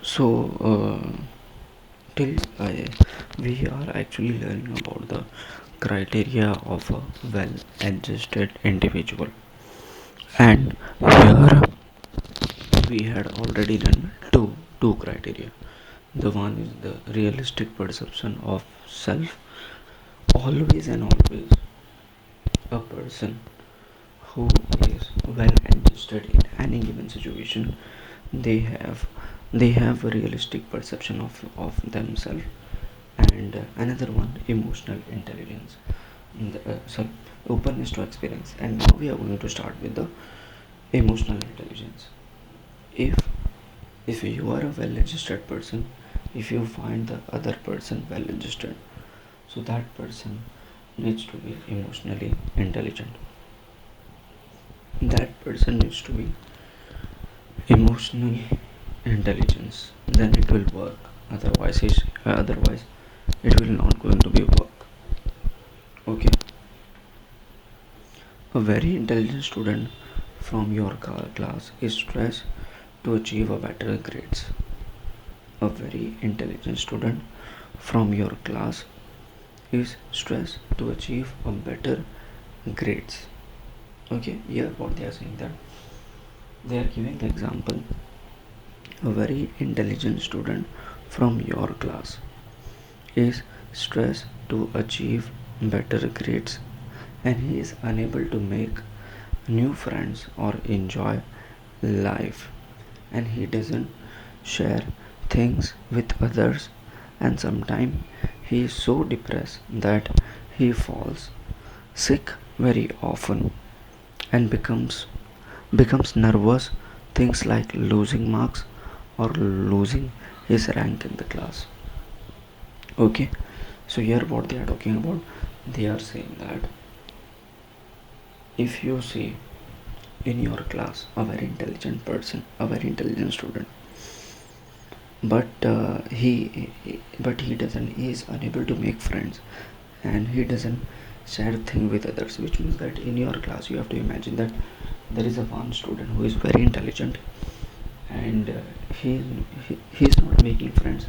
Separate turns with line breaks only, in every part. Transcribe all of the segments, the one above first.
So, till we are actually learning about the criteria of a well-adjusted individual, and here we had already done two criteria. The one is the realistic perception of self. Always and always, a person who is well adjusted in any given situation, they have they have a realistic perception of themselves. And another one, emotional intelligence, sorry, openness to experience. And now we are going to start with the emotional intelligence. If if you are a well adjusted person, if you find the other person well adjusted, so that person needs to be emotionally intelligent. That person needs to be emotional intelligence, then it will work. Otherwise it will not going to be work. Okay, a very intelligent student from your class is stressed to achieve a better grades. A very intelligent student from your class is stressed to achieve a better grades. Okay, here what they are saying, that they are giving the example. A very intelligent student from your class is stressed to achieve better grades, and he is unable to make new friends or enjoy life, and he doesn't share things with others, and sometimes he is so depressed that he falls sick very often and becomes nervous, things like losing marks or losing his rank in the class. Okay, so here what they are talking about, they are saying that if you see in your class a very intelligent person, a very intelligent student, but he is unable to make friends, and he doesn't share thing with others, which means that in your class you have to imagine that there is a one student who is very intelligent, and he is not making friends,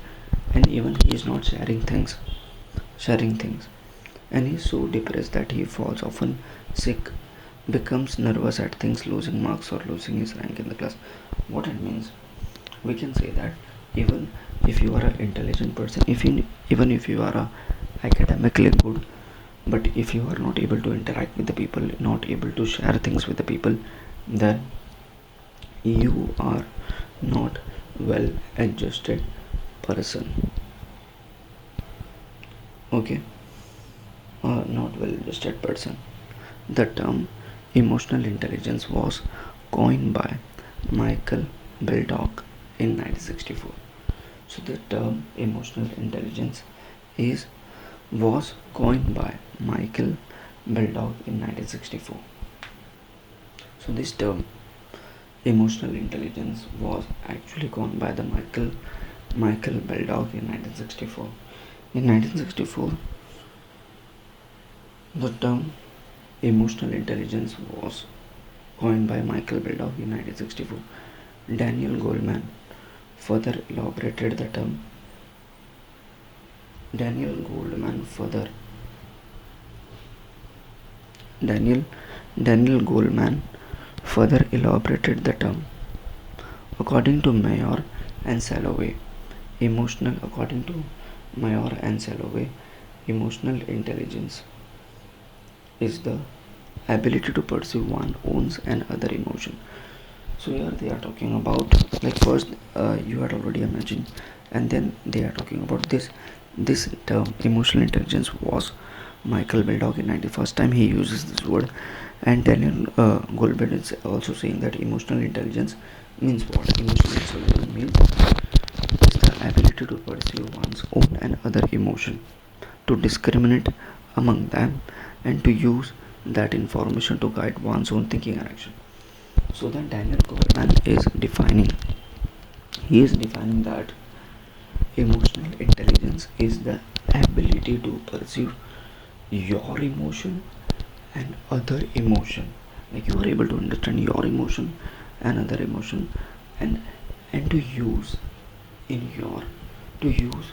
and even he is not sharing things, and he is so depressed that he falls often sick, becomes nervous at things, losing marks or losing his rank in the class. What it means, we can say that even if you are an intelligent person, even if you are academically good, but if you are not able to interact with the people, not able to share things with the people, then you are not well adjusted person. Okay, not well adjusted person. The term emotional intelligence was coined by Michael Baldock in 1964. So the term emotional intelligence is was coined by Michael Baldock in 1964. So this term emotional intelligence was actually coined by the Michael Baldock in 1964. In 1964, the term emotional intelligence was coined by Michael Baldock in 1964. Daniel Goleman further elaborated the term. Daniel Goleman further Daniel Daniel Goleman further elaborated the term. According to Mayor and Salovey, according to Mayor and Salovey, emotional intelligence is the ability to perceive one own's and other emotion. So here they are talking about, like, first you had already imagined, and then they are talking about this term emotional intelligence was Michael Baldock in 91st time he uses this word, and Daniel Goldberg is also saying that emotional intelligence means what? Emotional intelligence means is the ability to perceive one's own and other emotion, to discriminate among them, and to use that information to guide one's own thinking and action. So then Daniel Goleman is defining that emotional intelligence is the ability to perceive your emotion and other emotion, like you are able to understand your emotion and other emotion, and to use in your to use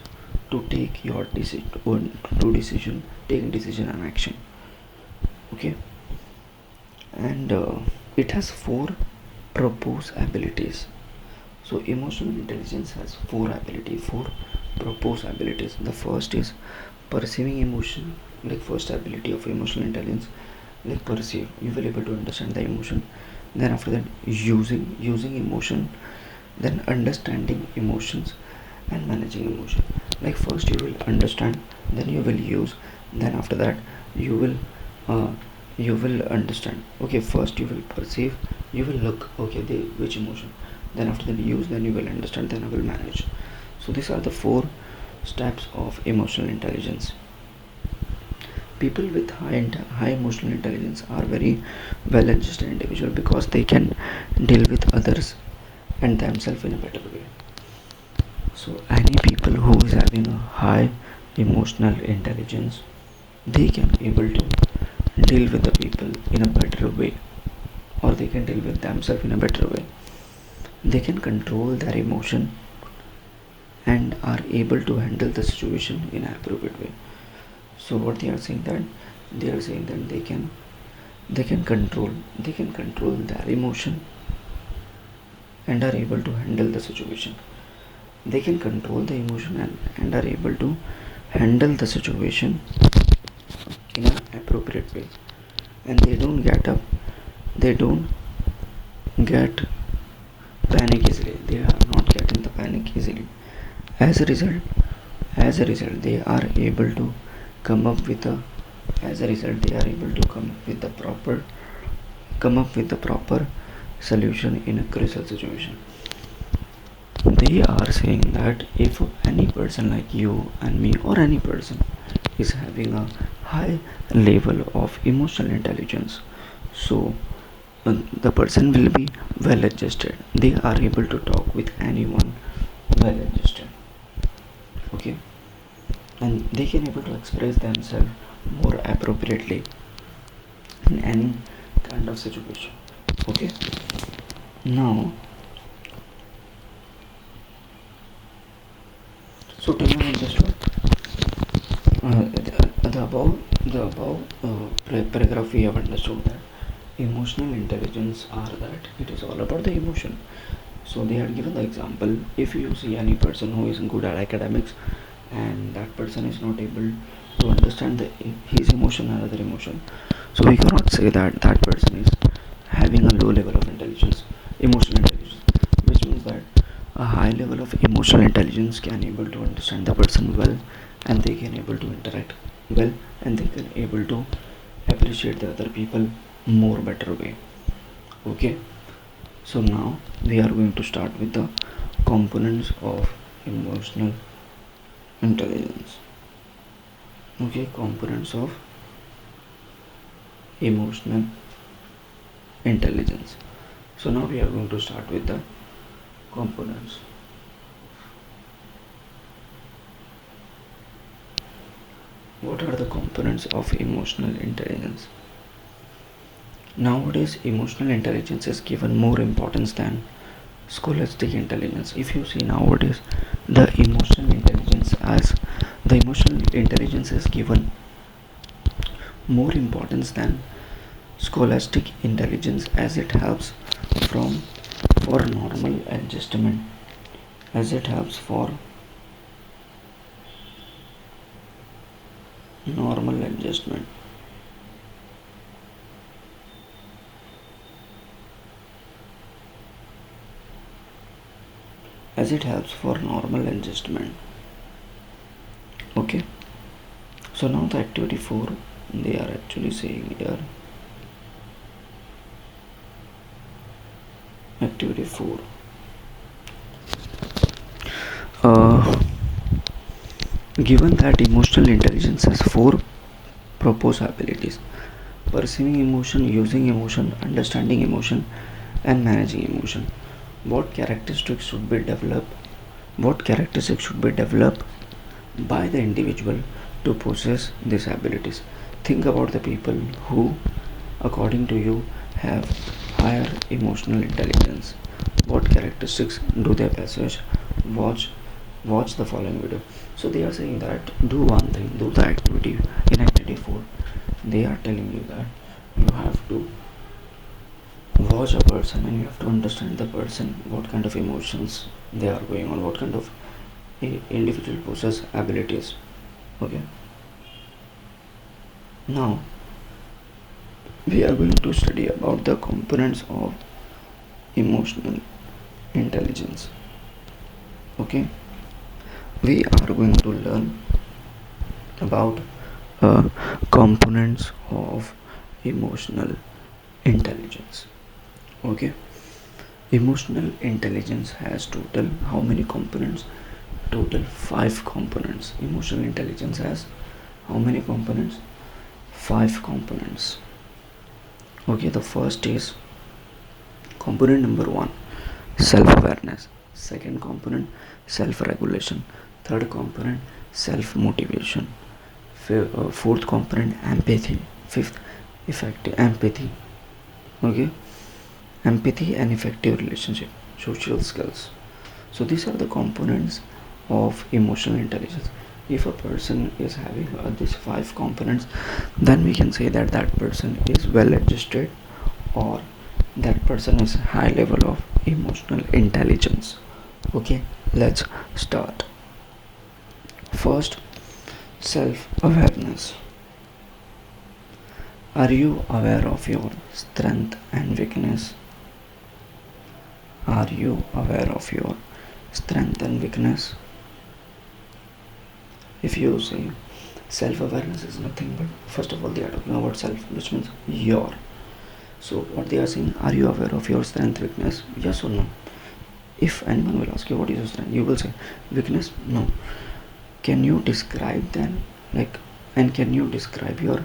to take your decision, take decision and action. Okay, and it has four propose abilities. So emotional intelligence has four propose abilities. The first is perceiving emotion, like first ability of emotional intelligence, like perceive. You will able to understand the emotion. Then after that, using emotion, then understanding emotions and managing emotion. Like first you will understand, then you will use, then after that you will uh, you will understand. Okay, first you will perceive, you will look, okay, which emotion, then after that use, then you will understand, then I will manage. So these are the four steps of emotional intelligence. People with high emotional intelligence are very well adjusted individual because they can deal with others and themselves in a better way. So any people who is having a high emotional intelligence, they can able to deal with the people in a better way, or they can deal with themselves in a better way. They can control their emotion and are able to handle the situation in an appropriate way. So what they are saying that they can control their emotion and are able to handle the situation. They can control the emotion and are able to handle the situation in an appropriate way, and they don't get panic easily. They are not getting the panic easily. As a result they are able to come up with a as a result they are able to come up with the proper solution in a crucial situation. They are saying that if any person like you and me, or any person is having a high level of emotional intelligence, so the person will be well adjusted. They are able to talk with anyone well adjusted. Okay, and they can able to express themselves more appropriately in any kind of situation. Okay, now, so tell me just the above paragraph we have understood that emotional intelligence are that it is all about the emotion. So they had given the example, if you see any person who is good at academics and that person is not able to understand his emotion and other emotion, so we cannot say that that person is having a low level of emotional intelligence, which means that a high level of emotional intelligence can able to understand the person well, and they can able to interact well, and they can able to appreciate the other people more better way. Okay, so now we are going to start with the components of emotional intelligence. Okay, components of emotional intelligence. So now we are going to start with the components. What are the components of emotional intelligence? Nowadays, emotional intelligence is given more importance than scholastic intelligence. If you see nowadays, the emotional intelligence is given more importance than scholastic intelligence, as it helps from for normal adjustment, as it helps for normal adjustment. As it helps for normal adjustment. Okay, so now the activity 4, they are actually saying here, activity 4, given that emotional intelligence has 4 proposed abilities: perceiving emotion, using emotion, understanding emotion, and managing emotion. What characteristics should be developed? What characteristics should be developed by the individual to possess these abilities? Think about the people who, according to you, have higher emotional intelligence. What characteristics do they possess? Watch watch the following video. So they are saying that do one thing, do the activity. In activity 4 they are telling you that you have to watch a person and you have to understand the person, what kind of emotions they are going on, what kind of individual possess abilities. Okay, now we are going to study about the components of emotional intelligence. Okay, we are going to learn about components of emotional intelligence. Okay, emotional intelligence has total how many components? Total 5 components. Emotional intelligence has how many components? 5 components. Okay, the first is component number 1, self-awareness. Second component, self-regulation. Third component, self-motivation. Fourth component, empathy. Fifth, effective empathy. Okay, empathy and effective relationship, social skills. So these are the components of emotional intelligence. If a person is having these 5 components, then we can say that that person is well adjusted, or that person is high level of emotional intelligence. Okay, let's start. First, self-awareness. Are you aware of your strength and weakness? Are you aware of your strength and weakness? If you say self-awareness is nothing but, first of all, they are talking about self, which means your. So what they are saying, are you aware of your strength, weakness? Yes or no? If anyone will ask you what is your strength, you will say weakness. No. Can you describe them, like, and can you describe your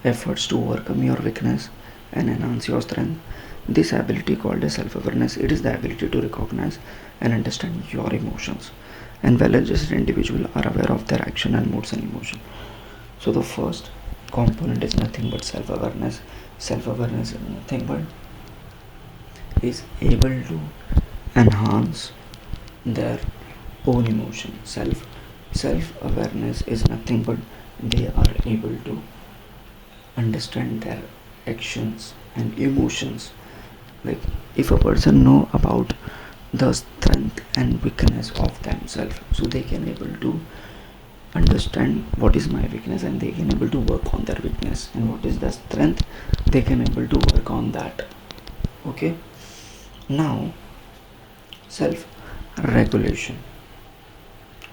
efforts to overcome your weakness and enhance your strength? This ability called as self-awareness, it is the ability to recognize and understand your emotions, and well-adjusted individuals are aware of their action and moods and emotion. So the first component is nothing but self-awareness. Self-awareness is nothing but is able to enhance their own emotion. Self-awareness is nothing but they are able to understand their actions and emotions. Like, if a person know about the strength and weakness of themselves, so they can able to understand what is my weakness and they can able to work on their weakness, and what is the strength, they can able to work on that. Okay, now self regulation.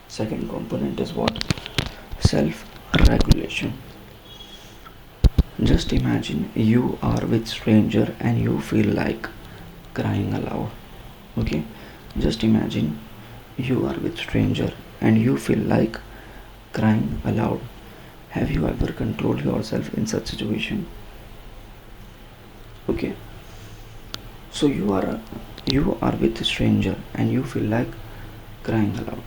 Second component is what? Self regulation. Just imagine you are with stranger and you feel like crying aloud. Okay, just imagine you are with stranger and you feel like crying aloud. Have you ever controlled yourself in such situation? Okay, so you are with a stranger and you feel like crying aloud.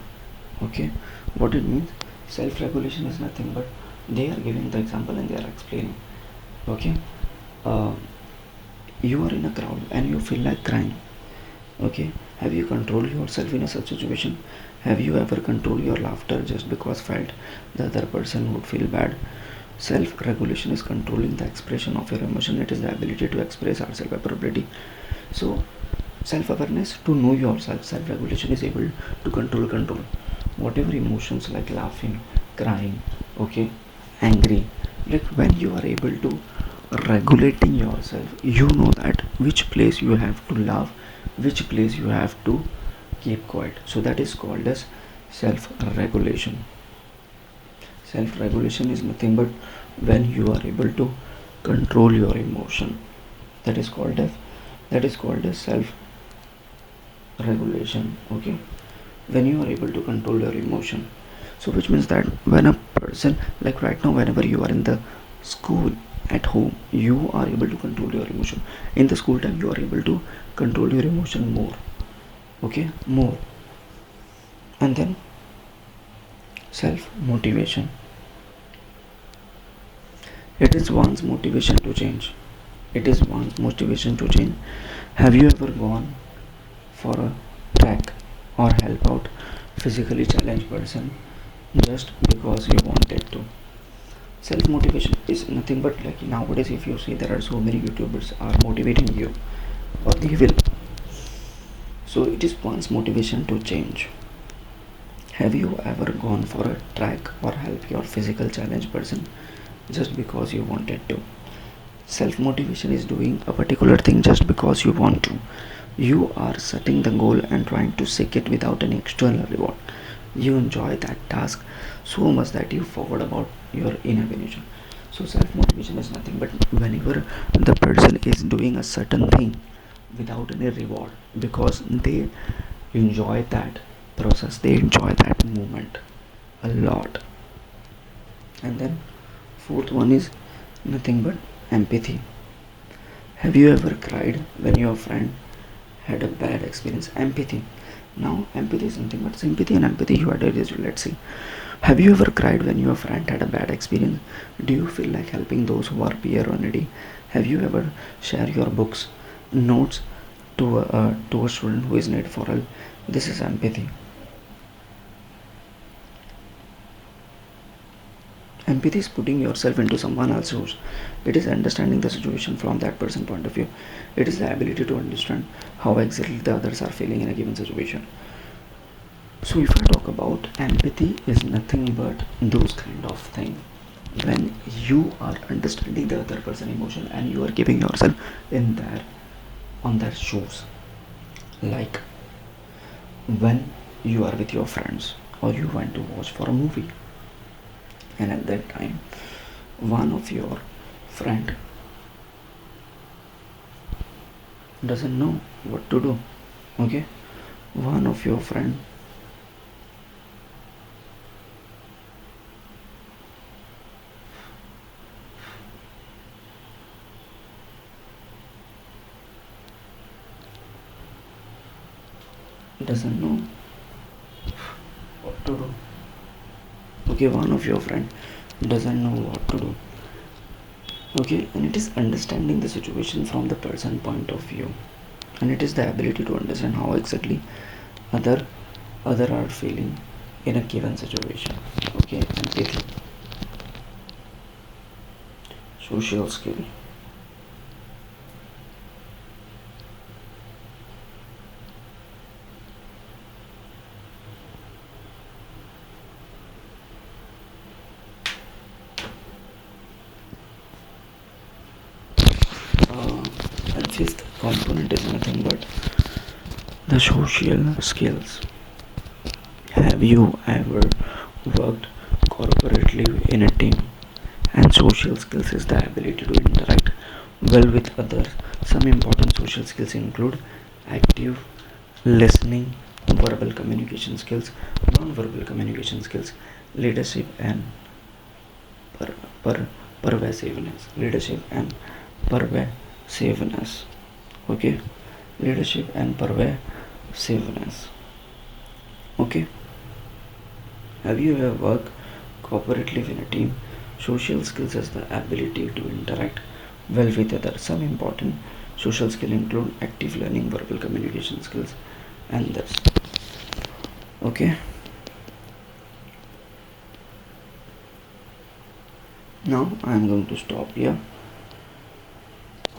Okay, what it means? Self-regulation is nothing but they are giving the example and they are explaining. Okay, you are in a crowd and you feel like crying. Okay, have you controlled yourself in a such situation? Have you ever controlled your laughter just because felt the other person would feel bad? Self-regulation is controlling the expression of your emotion. It is the ability to express ourselves appropriately. So self-awareness, to know yourself. Self-regulation is able to control whatever emotions like laughing, crying, okay, angry. Like, when you are able to regulating yourself, you know that which place you have to laugh, which place you have to keep quiet. So that is called as self-regulation. Self-regulation is nothing but when you are able to control your emotion. That is called as self-regulation. Okay, when you are able to control your emotion. So which means that when a person, like right now, whenever you are in the school, at home, you are able to control your emotion. In the school time, you are able to control your emotion more. Okay, more. And then self motivation. It is one's motivation to change. It is one's motivation to change. Have you ever gone for a trek or help out physically challenged person just because you wanted to. Self motivation is nothing but, like, nowadays if you see, there are so many YouTubers are motivating you, or they will. So it is one's motivation to change. Have you ever gone for a track or help your physical challenge person just because you wanted to? Self motivation is doing a particular thing just because you want to. You are setting the goal and trying to seek it without any external reward. You enjoy that task so much that you forget about your inner nature. So self motivation is nothing but whenever the person is doing a certain thing without any reward, because they enjoy that process, they enjoy that moment a lot. And then fourth one is nothing but empathy. Have you ever cried when your friend had a bad experience? Empathy. Now empathy is nothing but sympathy and empathy. You are direct. Let's see. Have you ever cried when your friend had a bad experience? Do you feel like helping those who are peer or needy? Have you ever shared your books, notes to a student who is in need for help? This is empathy. Empathy is putting yourself into someone else's shoes. It is understanding the situation from that person's point of view. It is the ability to understand how exactly the others are feeling in a given situation. So if I talk about empathy is nothing but those kind of thing when you are understanding the other person emotion and you are giving yourself in their on their shoes. Like when you are with your friends or you went to watch for a movie, and at that time one of your friend doesn't know what to do. Okay, one of your friend doesn't know what to do. Okay, one of your friend doesn't know what to do. Okay, and it is understanding the situation from the person point of view, and it is the ability to understand how exactly other other are feeling in a given situation. Okay, empathy. Social skill. And fifth component is nothing but the social skills. Have you ever worked corporately in a team? And social skills is the ability to interact well with others. Some important social skills include active listening, verbal communication skills, non-verbal communication skills, leadership and per, per, pervasiveness. Leadership and pervasiveness. Okay, leadership and pervasiveness. Okay, have you ever worked cooperatively in a team? Social skills is the ability to interact well with others. Some important social skills include active learning, verbal communication skills, and this. Okay. Now I am going to stop here.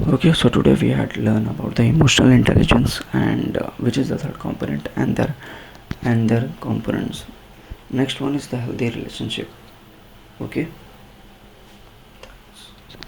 Okay, so today we had learned about the emotional intelligence and which is the third component and their components. Next one is the healthy relationship. Okay.